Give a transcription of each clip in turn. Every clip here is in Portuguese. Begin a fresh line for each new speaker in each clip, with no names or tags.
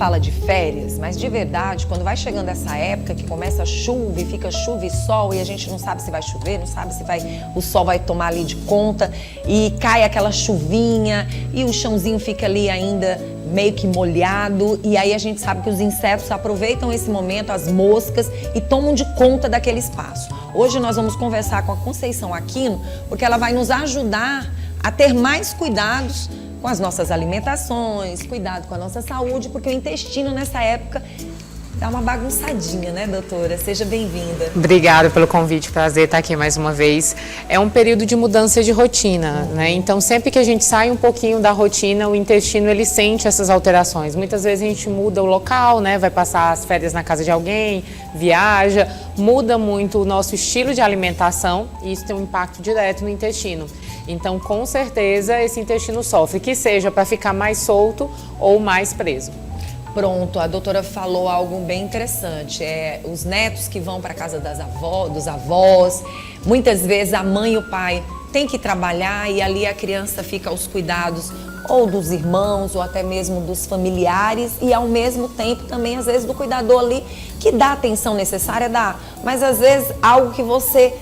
fala de férias, mas de verdade, quando vai chegando essa época que começa a chuva e fica chuva e sol e a gente não sabe se vai chover, não sabe se o sol vai tomar ali de conta e cai aquela chuvinha e o chãozinho fica ali ainda meio que molhado e aí a gente sabe que os insetos aproveitam esse momento, as moscas, e tomam de conta daquele espaço. Hoje nós vamos conversar com a Conceição Aquino porque ela vai nos ajudar a ter mais cuidados com as nossas alimentações, cuidado com a nossa saúde, porque o intestino nessa época dá uma bagunçadinha, né, doutora? Seja bem-vinda.
Obrigada pelo convite, prazer estar aqui mais uma vez. É um período de mudança de rotina, né? Então, sempre que a gente sai um pouquinho da rotina, o intestino, ele sente essas alterações. Muitas vezes a gente muda o local, né? Vai passar as férias na casa de alguém, viaja, muda muito o nosso estilo de alimentação e isso tem um impacto direto no intestino. Então, com certeza, esse intestino sofre, que seja para ficar mais solto ou mais preso.
Pronto, a doutora falou algo bem interessante. Os netos que vão para a casa dos avós, muitas vezes a mãe e o pai têm que trabalhar e ali a criança fica aos cuidados ou dos irmãos ou até mesmo dos familiares e ao mesmo tempo também às vezes do cuidador ali que dá a atenção necessária, dá, mas às vezes algo que você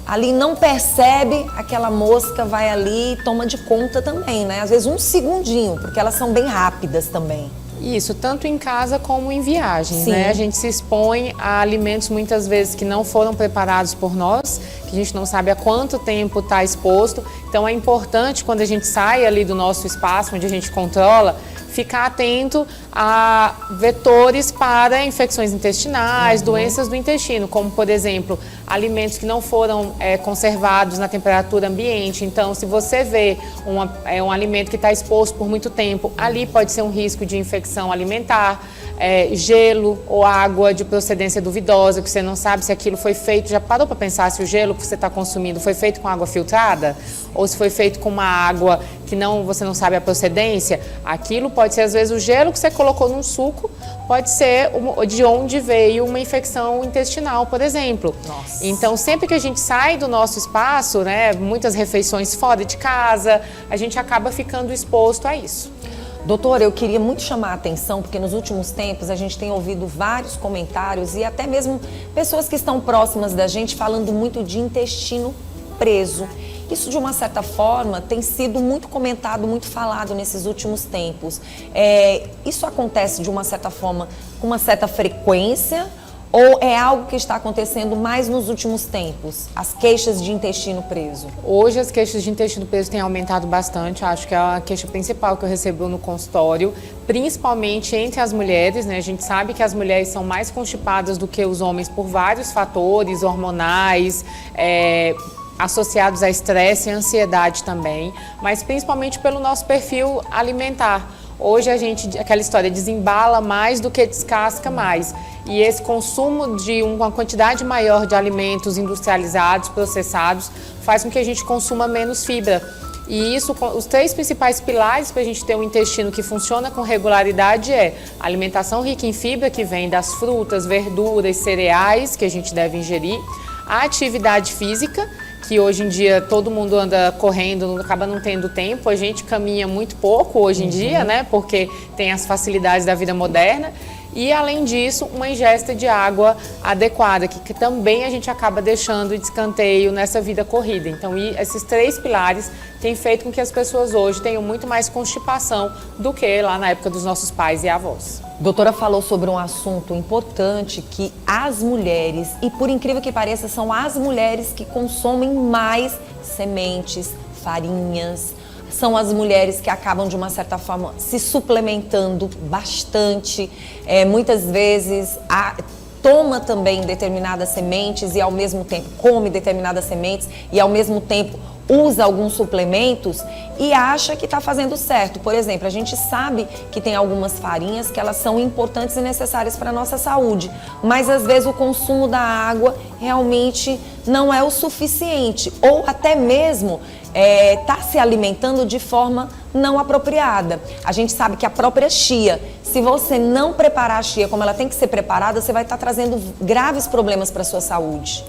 ali não percebe, aquela mosca vai ali e toma de conta também, né? Às vezes um segundinho, porque elas são bem rápidas também.
Isso, tanto em casa como em viagem,
Sim.
né? A gente se expõe a alimentos muitas vezes que não foram preparados por nós, que a gente não sabe há quanto tempo está exposto. Então é importante, quando a gente sai ali do nosso espaço, onde a gente controla, ficar atento a vetores para infecções intestinais, doenças do intestino, como, por exemplo, alimentos que não foram conservados na temperatura ambiente. Então, se você vê um alimento que está exposto por muito tempo, ali pode ser um risco de infecção alimentar. Gelo ou água de procedência duvidosa, que você não sabe se aquilo foi feito, já parou para pensar se o gelo que você está consumindo foi feito com água filtrada? Ou se foi feito com uma água que você não sabe a procedência? Aquilo pode ser, às vezes, o gelo que você colocou num suco, pode ser de onde veio uma infecção intestinal, por exemplo.
Nossa.
Então, sempre que a gente sai do nosso espaço, né, muitas refeições fora de casa, a gente acaba ficando exposto a isso.
Doutora, eu queria muito chamar a atenção, porque nos últimos tempos a gente tem ouvido vários comentários e até mesmo pessoas que estão próximas da gente falando muito de intestino preso. Isso, de uma certa forma, tem sido muito comentado, muito falado nesses últimos tempos. Isso acontece, de uma certa forma, com uma certa frequência? Ou é algo que está acontecendo mais nos últimos tempos, as queixas de intestino preso?
Hoje as queixas de intestino preso têm aumentado bastante, acho que é a queixa principal que eu recebo no consultório, principalmente entre as mulheres, né? A gente sabe que as mulheres são mais constipadas do que os homens por vários fatores hormonais, associados a estresse e ansiedade também, mas principalmente pelo nosso perfil alimentar. Hoje a gente, aquela história, desembala mais do que descasca mais. E esse consumo de uma quantidade maior de alimentos industrializados, processados, faz com que a gente consuma menos fibra. E isso, os três principais pilares para a gente ter um intestino que funciona com regularidade é a alimentação rica em fibra, que vem das frutas, verduras, cereais, que a gente deve ingerir, a atividade física, que hoje em dia todo mundo anda correndo, acaba não tendo tempo, a gente caminha muito pouco hoje em dia, né, porque tem as facilidades da vida moderna. E, além disso, uma ingesta de água adequada, que também a gente acaba deixando de escanteio nessa vida corrida. Então, esses três pilares têm feito com que as pessoas hoje tenham muito mais constipação do que lá na época dos nossos pais e avós.
Doutora falou sobre um assunto importante, que as mulheres, e por incrível que pareça, são as mulheres que consomem mais sementes, farinhas. São as mulheres que acabam, de uma certa forma, se suplementando bastante. Muitas vezes toma também determinadas sementes e ao mesmo tempo come determinadas sementes e ao mesmo tempo usa alguns suplementos e acha que está fazendo certo. Por exemplo, a gente sabe que tem algumas farinhas que elas são importantes e necessárias para a nossa saúde, mas às vezes o consumo da água realmente não é o suficiente, ou até mesmo está se alimentando de forma não apropriada. A gente sabe que a própria chia, se você não preparar a chia como ela tem que ser preparada, você vai estar trazendo graves problemas para a sua saúde.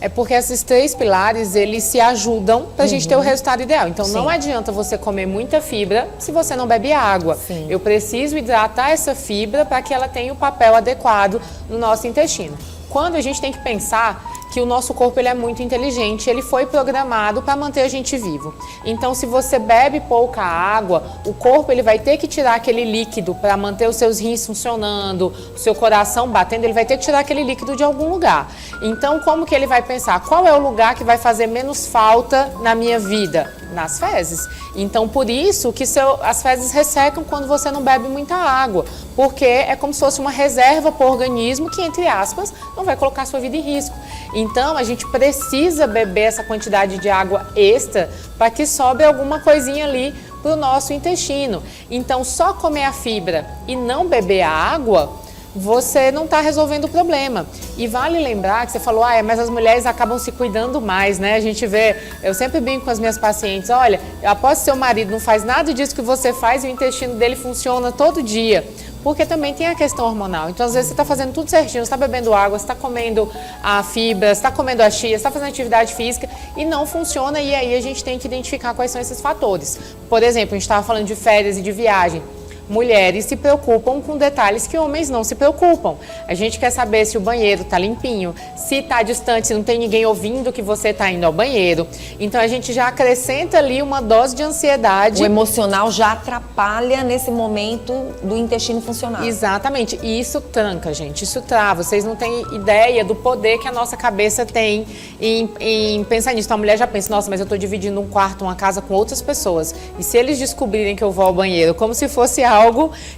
É porque esses 3 pilares, eles se ajudam para a gente ter o resultado ideal. Então, não adianta você comer muita fibra se você não bebe água.
Sim.
Eu preciso hidratar essa fibra para que ela tenha o papel adequado no nosso intestino. Quando a gente tem que pensar que o nosso corpo ele é muito inteligente, ele foi programado para manter a gente vivo. Então, se você bebe pouca água, o corpo ele vai ter que tirar aquele líquido para manter os seus rins funcionando, o seu coração batendo, ele vai ter que tirar aquele líquido de algum lugar. Então, como que ele vai pensar? Qual é o lugar que vai fazer menos falta na minha vida? Nas fezes. Então, por isso que as fezes ressecam quando você não bebe muita água, porque é como se fosse uma reserva para o organismo que, entre aspas, não vai colocar a sua vida em risco. Então, a gente precisa beber essa quantidade de água extra para que sobre alguma coisinha ali para o nosso intestino. Então, só comer a fibra e não beber a água, você não está resolvendo o problema. E vale lembrar que você falou, mas as mulheres acabam se cuidando mais, né? A gente vê, eu sempre brinco com as minhas pacientes, olha, após seu marido não faz nada disso que você faz, e o intestino dele funciona todo dia. Porque também tem a questão hormonal. Então, às vezes, você está fazendo tudo certinho, você está bebendo água, você está comendo a fibra, você está comendo a chia, você está fazendo atividade física e não funciona. E aí a gente tem que identificar quais são esses fatores. Por exemplo, a gente estava falando de férias e de viagem. Mulheres se preocupam com detalhes que homens não se preocupam. A gente quer saber se o banheiro está limpinho, se está distante, se não tem ninguém ouvindo que você está indo ao banheiro. Então, a gente já acrescenta ali uma dose de ansiedade.
O emocional já atrapalha nesse momento do intestino funcionar.
Exatamente. E isso tranca, gente. Isso trava. Vocês não têm ideia do poder que a nossa cabeça tem em pensar nisso. Então, a mulher já pensa, nossa, mas eu estou dividindo um quarto, uma casa com outras pessoas. E se eles descobrirem que eu vou ao banheiro, como se fosse algo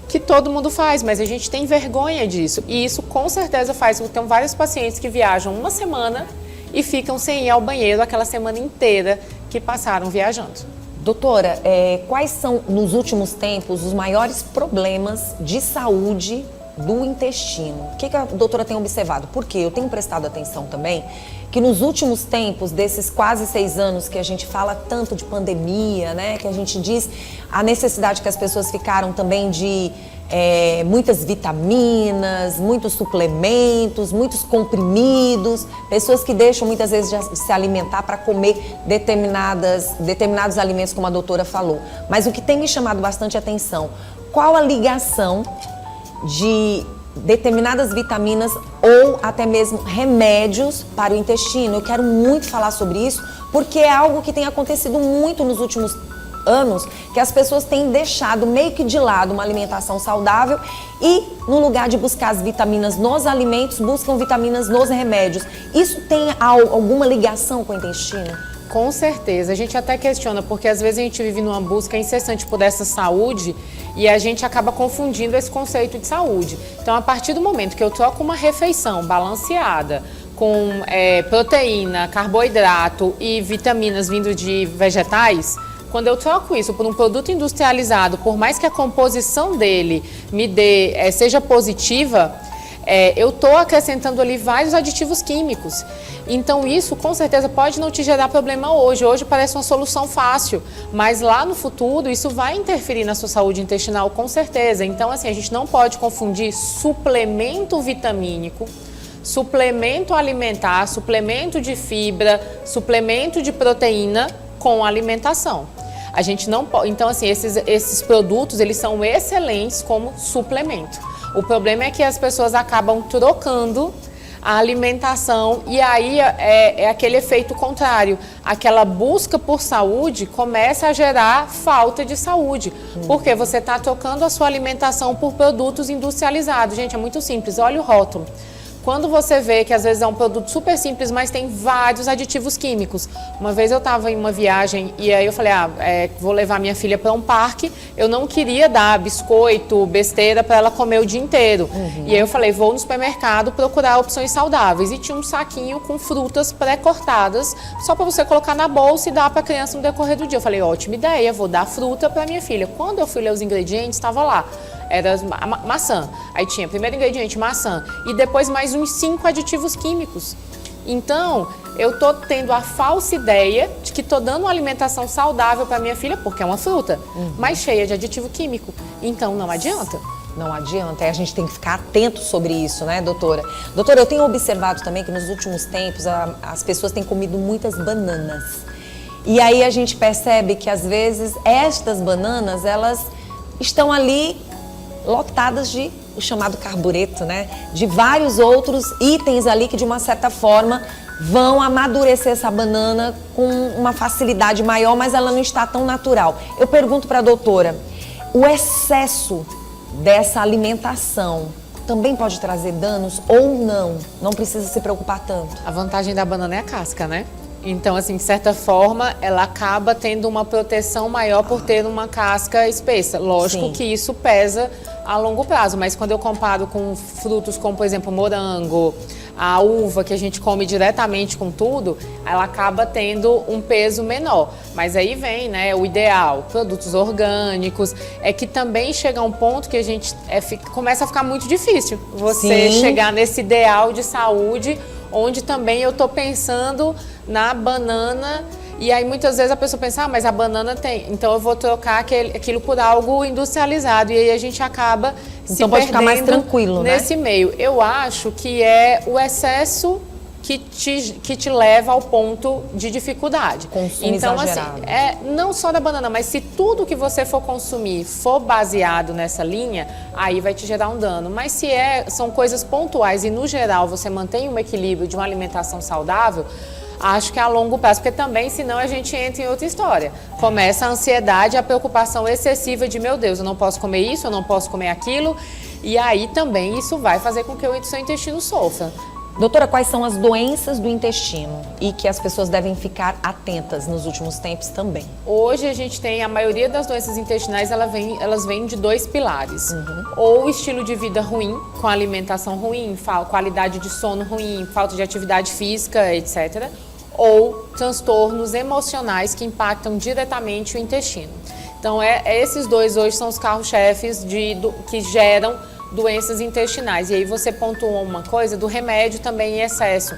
que todo mundo faz, mas a gente tem vergonha disso. E isso com certeza faz. Eu tenho vários pacientes que viajam uma semana e ficam sem ir ao banheiro aquela semana inteira que passaram viajando.
Doutora, quais são, nos últimos tempos, os maiores problemas de saúde do intestino? O que a doutora tem observado? Porque eu tenho prestado atenção também que nos últimos tempos, desses quase 6 anos que a gente fala tanto de pandemia, né? Que a gente diz a necessidade que as pessoas ficaram também de muitas vitaminas, muitos suplementos, muitos comprimidos, pessoas que deixam muitas vezes de se alimentar para comer determinados alimentos, como a doutora falou. Mas o que tem me chamado bastante atenção, qual a ligação de determinadas vitaminas ou até mesmo remédios para o intestino? Eu quero muito falar sobre isso, porque é algo que tem acontecido muito nos últimos anos, que as pessoas têm deixado meio que de lado uma alimentação saudável e, no lugar de buscar as vitaminas nos alimentos, buscam vitaminas nos remédios. Isso tem alguma ligação com o intestino?
Com certeza. A gente até questiona, porque às vezes a gente vive numa busca incessante por essa saúde e a gente acaba confundindo esse conceito de saúde. Então, a partir do momento que eu troco uma refeição balanceada, com proteína, carboidrato e vitaminas vindo de vegetais, quando eu troco isso por um produto industrializado, por mais que a composição dele seja positiva, eu estou acrescentando ali vários aditivos químicos. Então isso com certeza pode não te gerar problema hoje. Hoje parece uma solução fácil, mas lá no futuro isso vai interferir na sua saúde intestinal com certeza. Então assim, a gente não pode confundir suplemento vitamínico, suplemento alimentar, suplemento de fibra, suplemento de proteína com alimentação. A gente não pode. Então assim, esses produtos eles são excelentes como suplemento. O problema é que as pessoas acabam trocando a alimentação e aí é aquele efeito contrário. Aquela busca por saúde começa a gerar falta de saúde, porque você está trocando a sua alimentação por produtos industrializados. Gente, é muito simples, olha o rótulo. Quando você vê que às vezes é um produto super simples, mas tem vários aditivos químicos. Uma vez eu estava em uma viagem e aí eu falei, vou levar minha filha para um parque. Eu não queria dar biscoito, besteira para ela comer o dia inteiro. E aí eu falei, vou no supermercado procurar opções saudáveis. E tinha um saquinho com frutas pré-cortadas, só para você colocar na bolsa e dar para a criança no decorrer do dia. Eu falei, ótima ideia, vou dar fruta para minha filha. Quando eu fui ler os ingredientes, estava lá. Era maçã. Aí tinha primeiro ingrediente, maçã. E depois mais uns 5 aditivos químicos. Então, eu tô tendo a falsa ideia de que tô dando uma alimentação saudável para minha filha, porque é uma fruta, mas cheia de aditivo químico. Então, não adianta.
Não adianta, a gente tem que ficar atento sobre isso, né, doutora? Doutora, eu tenho observado também que nos últimos tempos as pessoas têm comido muitas bananas. E aí a gente percebe que às vezes estas bananas, elas estão ali lotadas de o chamado carbureto, né? De vários outros itens ali que de uma certa forma vão amadurecer essa banana com uma facilidade maior, mas ela não está tão natural. Eu pergunto para a doutora, o excesso dessa alimentação também pode trazer danos ou não? Não precisa se preocupar tanto.
A vantagem da banana é a casca, né? Então, assim, de certa forma, ela acaba tendo uma proteção maior por ter uma casca espessa. Lógico
Sim.
que isso pesa a longo prazo, mas quando eu comparo com frutos como, por exemplo, morango, a uva que a gente come diretamente com tudo, ela acaba tendo um peso menor. Mas aí vem, né, o ideal, produtos orgânicos, é que também chega a um ponto que a gente começa a ficar muito difícil você chegar nesse ideal de saúde, onde também eu tô pensando na banana. E aí muitas vezes a pessoa pensa, mas a banana tem, então eu vou trocar aquilo por algo industrializado. E aí a gente acaba se
pode ficar mais tranquilo, né?
Nesse meio. Eu acho que é o excesso que te leva ao ponto de dificuldade.
Consumo
então,
exagerado.
assim, não só da banana, mas se tudo que você for consumir for baseado nessa linha, aí vai te gerar um dano. Mas se são coisas pontuais e, no geral, você mantém um equilíbrio de uma alimentação saudável, acho que a longo prazo, porque também, senão a gente entra em outra história. Começa a ansiedade, a preocupação excessiva de, meu Deus, eu não posso comer isso, eu não posso comer aquilo. E aí também isso vai fazer com que o seu intestino sofra.
Doutora, quais são as doenças do intestino e que as pessoas devem ficar atentas nos últimos tempos também?
Hoje a gente tem, a maioria das doenças intestinais, elas vêm de dois pilares. Ou estilo de vida ruim, com alimentação ruim, qualidade de sono ruim, falta de atividade física, etc. Ou transtornos emocionais que impactam diretamente o intestino. Então, esses dois hoje são os carros-chefes que geram doenças intestinais. E aí você pontuou uma coisa do remédio também em excesso.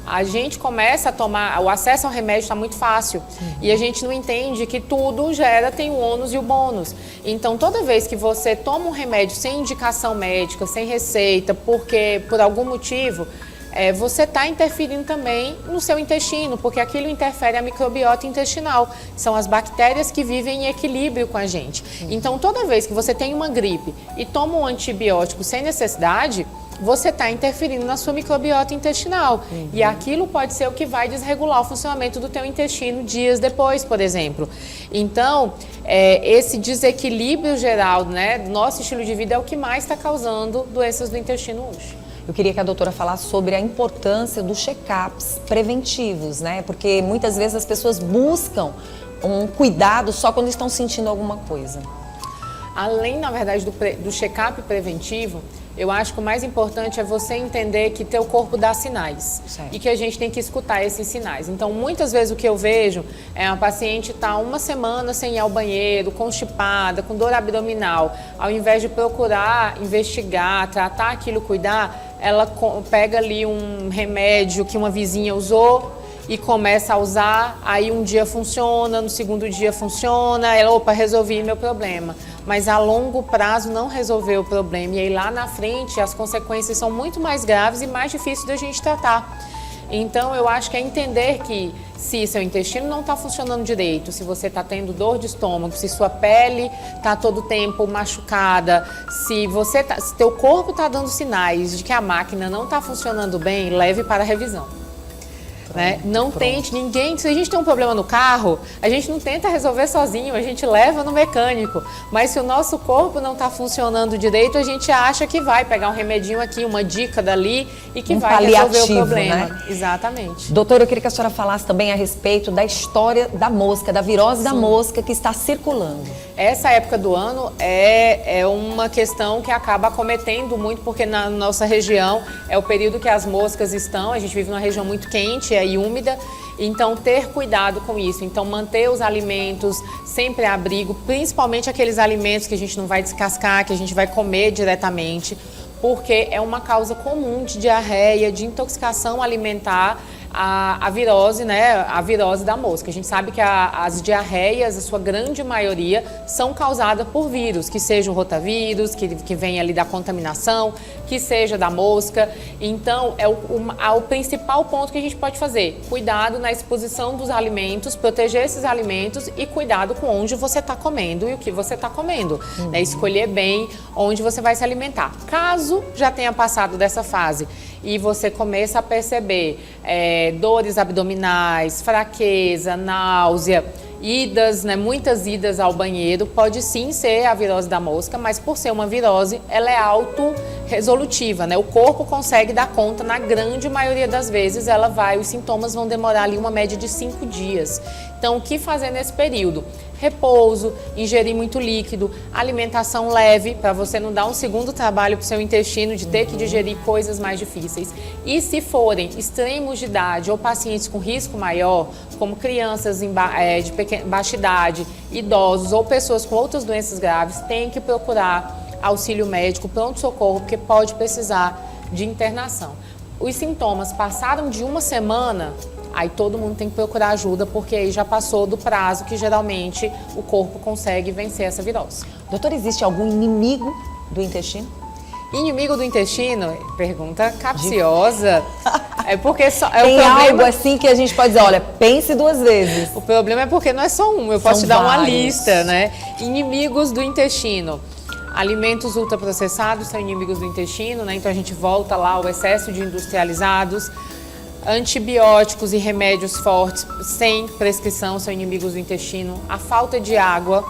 A gente começa a tomar, o acesso ao remédio está muito fácil. E a gente não entende que tudo tem o ônus e o bônus. Então, toda vez que você toma um remédio sem indicação médica, sem receita, porque por algum motivo, você está interferindo também no seu intestino, porque aquilo interfere a microbiota intestinal. São as bactérias que vivem em equilíbrio com a gente. Então, toda vez que você tem uma gripe e toma um antibiótico sem necessidade, você está interferindo na sua microbiota intestinal. E aquilo pode ser o que vai desregular o funcionamento do teu intestino dias depois, por exemplo. Então, esse desequilíbrio geral, né, do nosso estilo de vida é o que mais está causando doenças do intestino hoje.
Eu queria que a doutora falasse sobre a importância dos check-ups preventivos, né? Porque muitas vezes as pessoas buscam um cuidado só quando estão sentindo alguma coisa.
Além, na verdade, do check-up preventivo, eu acho que o mais importante é você entender que teu corpo dá sinais.
Certo.
E que a gente tem que escutar esses sinais. Então, muitas vezes o que eu vejo é uma paciente estar uma semana sem ir ao banheiro, constipada, com dor abdominal. Ao invés de procurar, investigar, tratar aquilo, cuidar, ela pega ali um remédio que uma vizinha usou e começa a usar, aí um dia funciona, no segundo dia funciona, ela, opa, resolvi meu problema. Mas a longo prazo não resolveu o problema. E aí lá na frente as consequências são muito mais graves e mais difíceis da gente tratar. Então eu acho que é entender que se seu intestino não está funcionando direito, se você está tendo dor de estômago, se sua pele está todo tempo machucada, se teu corpo está dando sinais de que a máquina não está funcionando bem, leve para a revisão. Né? Não tente, ninguém, se a gente tem um problema no carro, a gente não tenta resolver sozinho, a gente leva no mecânico. Mas se o nosso corpo não está funcionando direito, a gente acha que vai pegar um remedinho aqui, uma dica dali e que vai resolver o problema.
Né?
Exatamente.
Doutora, eu queria que a senhora falasse também a respeito da história da mosca, da virose da mosca que está circulando.
Essa época do ano é uma questão que acaba acometendo muito, porque na nossa região é o período que as moscas estão, a gente vive numa região muito quente e úmida, então ter cuidado com isso. Então manter os alimentos sempre a abrigo, principalmente aqueles alimentos que a gente não vai descascar, que a gente vai comer diretamente, porque é uma causa comum de diarreia, de intoxicação alimentar, a virose, né, a virose da mosca. A gente sabe que as diarreias, a sua grande maioria, são causadas por vírus, que seja o rotavírus, que vem ali da contaminação, que seja da mosca. Então, é o principal ponto que a gente pode fazer. Cuidado na exposição dos alimentos, proteger esses alimentos e cuidado com onde você está comendo e o que você está comendo. Né? Escolher bem onde você vai se alimentar. Caso já tenha passado dessa fase e você começa a perceber dores abdominais, fraqueza, náusea, idas, né, muitas idas ao banheiro, pode sim ser a virose da mosca, mas por ser uma virose, ela é autorresolutiva, né? O corpo consegue dar conta, na grande maioria das vezes, os sintomas vão demorar ali uma média de 5 dias. Então, o que fazer nesse período? Repouso, ingerir muito líquido, alimentação leve, para você não dar um segundo trabalho para o seu intestino de ter que digerir coisas mais difíceis. E se forem extremos de idade ou pacientes com risco maior, como crianças de baixa idade, idosos ou pessoas com outras doenças graves, tem que procurar auxílio médico, pronto-socorro, porque pode precisar de internação. Os sintomas passaram de uma semana, aí todo mundo tem que procurar ajuda, porque aí já passou do prazo que geralmente o corpo consegue vencer essa virose.
Doutora, existe algum inimigo do intestino?
Inimigo do intestino? Pergunta capciosa. É porque
tem algo assim que a gente pode dizer, olha, pense 2 vezes.
O problema é porque não é só um, eu posso te dar uma lista, né? Inimigos do intestino. Alimentos ultraprocessados são inimigos do intestino, né? Então a gente volta lá ao excesso de industrializados. Antibióticos e remédios fortes sem prescrição são inimigos do intestino. A falta de água,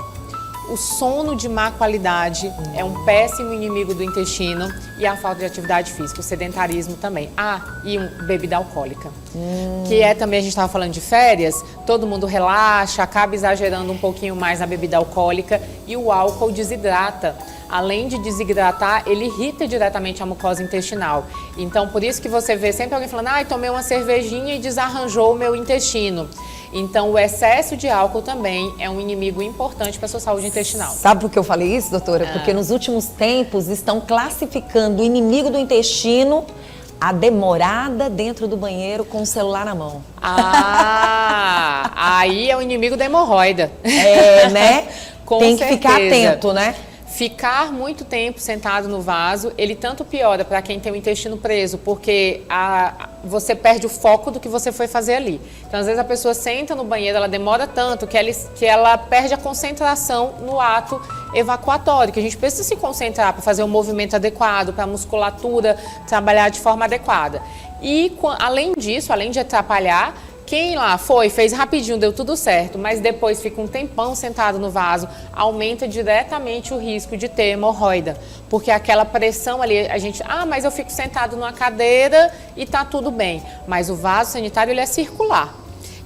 o sono de má qualidade é um péssimo inimigo do intestino, e a falta de atividade física, o sedentarismo também. E bebida alcoólica, que também, a gente estava falando de férias, todo mundo relaxa, acaba exagerando um pouquinho mais na bebida alcoólica, e o álcool desidrata. Além de desidratar, ele irrita diretamente a mucosa intestinal. Então, por isso que você vê sempre alguém falando, tomei uma cervejinha e desarranjou o meu intestino. Então, o excesso de álcool também é um inimigo importante para a sua saúde intestinal.
Sabe por que eu falei isso, doutora? Porque nos últimos tempos estão classificando o inimigo do intestino a demorada dentro do banheiro com o celular na mão.
Aí é o inimigo da hemorroida.
Né?
Tem
que ficar atento, né?
Ficar muito tempo sentado no vaso, ele tanto piora para quem tem o intestino preso, porque você perde o foco do que você foi fazer ali. Então, às vezes, a pessoa senta no banheiro, ela demora tanto que ela perde a concentração no ato evacuatório, que a gente precisa se concentrar para fazer um movimento adequado, para a musculatura trabalhar de forma adequada. E, além disso, além de atrapalhar, quem lá fez rapidinho, deu tudo certo, mas depois fica um tempão sentado no vaso, aumenta diretamente o risco de ter hemorroida. Porque aquela pressão ali, mas eu fico sentado numa cadeira e tá tudo bem. Mas o vaso sanitário, ele é circular.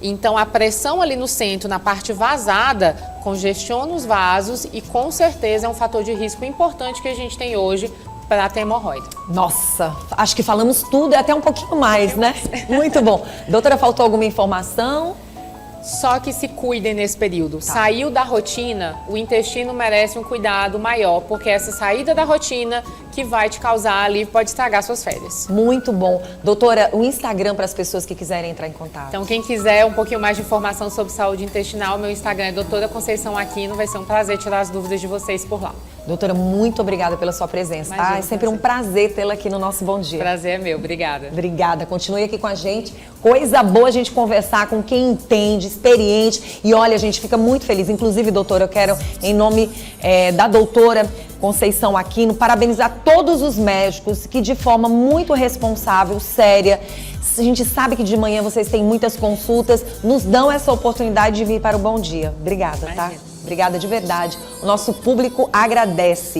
Então, a pressão ali no centro, na parte vazada, congestiona os vasos e, com certeza, é um fator de risco importante que a gente tem hoje para ter hemorroida.
Nossa, acho que falamos tudo e até um pouquinho mais, né? Muito bom. Doutora, faltou alguma informação?
Só que se cuidem nesse período. Saiu da rotina, o intestino merece um cuidado maior, porque essa saída da rotina que vai te causar ali, pode estragar suas férias.
Muito bom. Doutora, o Instagram para as pessoas que quiserem entrar em contato.
Então, quem quiser um pouquinho mais de informação sobre saúde intestinal, meu Instagram é Doutora Conceição Aquino. Vai ser um prazer tirar as dúvidas de vocês por lá.
Doutora, muito obrigada pela sua presença. É sempre um prazer tê-la aqui no nosso Bom Dia.
Prazer é meu, obrigada.
Obrigada, continue aqui com a gente. Coisa boa a gente conversar com quem entende, experiente. E olha, a gente fica muito feliz. Inclusive, doutora, eu quero, em nome da doutora Conceição Aquino, parabenizar todos os médicos que, de forma muito responsável, séria, a gente sabe que de manhã vocês têm muitas consultas, nos dão essa oportunidade de vir para o Bom Dia. Obrigada, tá? Obrigada de verdade. O nosso público agradece.